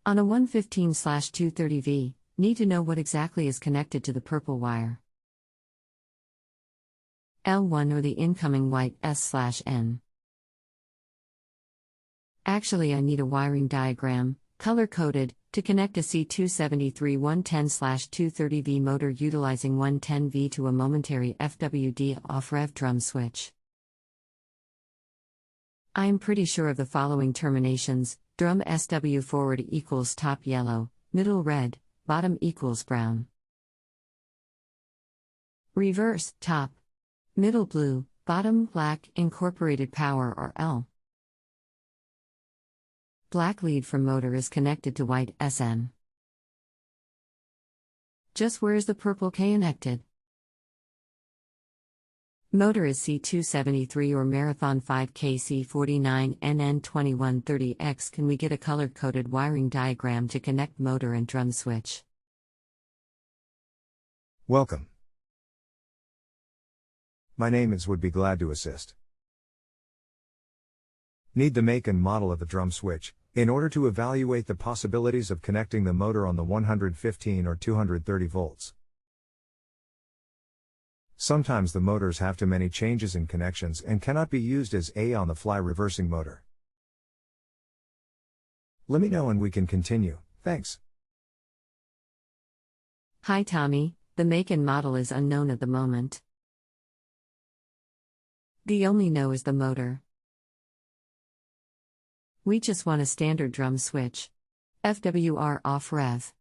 On a 115/230V, need to know what exactly is connected to the purple wire. L1 or the incoming white S/N. Actually, I need a wiring diagram, color-coded, to connect a C273 110/230V motor utilizing 110V to a momentary fwd-off-rev drum switch. I am pretty sure of the following terminations: drum SW forward equals top yellow, middle red, bottom equals brown. Reverse, top, middle blue, bottom black, incorporated power or L. Black lead from motor is connected to white SN. Just where is the purple connected? Motor is C273 or Marathon 5K C49 NN2130X. Can we get a color-coded wiring diagram to connect motor and drum switch? Welcome. My name is would be glad to assist. Need the make and model of the drum switch, in order to evaluate the possibilities of connecting the motor on the 115 or 230 volts. Sometimes the motors have too many changes in connections and cannot be used as a on-the-fly reversing motor. Let me know and we can continue, thanks. Hi Tommy, the make and model is unknown at the moment. The only know is the motor. We just want a standard drum switch. fwr-off-rev.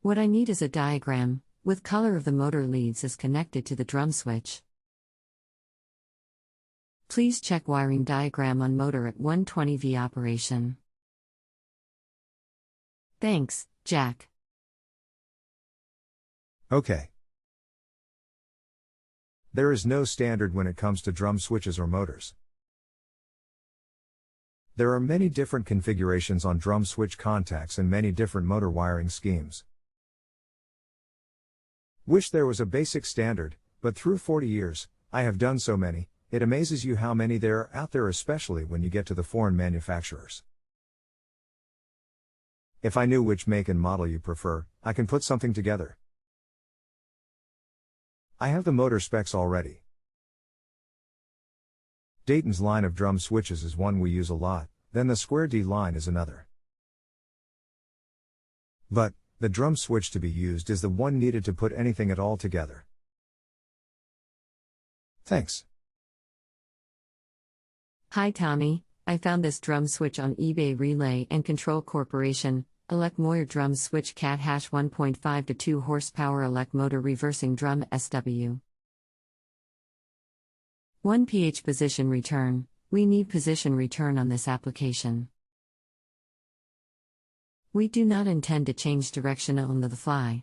What I need is a diagram, with color of the motor leads is connected to the drum switch. Please check wiring diagram on motor at 120V operation. Thanks, Jack. Okay. There is no standard when it comes to drum switches or motors. There are many different configurations on drum switch contacts and many different motor wiring schemes. Wish there was a basic standard, but through 40 years, I have done so many, it amazes you how many there are out there, especially when you get to the foreign manufacturers. If I knew which make and model you prefer, I can put something together. I have the motor specs already. Dayton's line of drum switches is one we use a lot, then the square D line is another. But, the drum switch to be used is the one needed to put anything at all together. Thanks. Hi Tommy, I found this drum switch on eBay. Relay and Control Corporation, Moyer drum switch cat hash 1.5 to 2 horsepower elect motor reversing drum SW. 1 pH position return. We need position return on this application. We do not intend to change direction on the fly.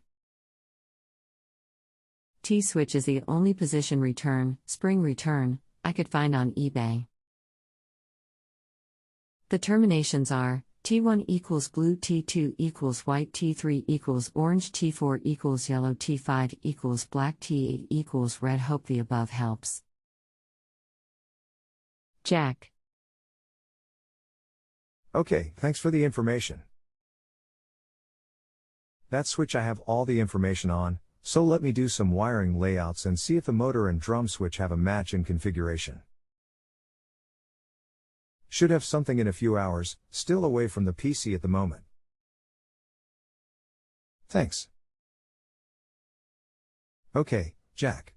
T-switch is the only position return, spring return, I could find on eBay. The terminations are, T1 equals blue, T2 equals white, T3 equals orange, T4 equals yellow, T5 equals black, T8 equals red. Hope the above helps. Jack. Okay, thanks for the information. That switch I have all the information on, so let me do some wiring layouts and see if the motor and drum switch have a match in configuration. Should have something in a few hours, still away from the PC at the moment. Thanks. Okay, Jack.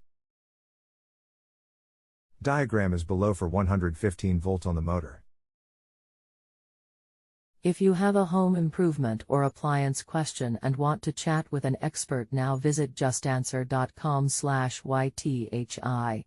Diagram is below for 115 volts on the motor. If you have a home improvement or appliance question and want to chat with an expert now, visit justanswer.com/ythi.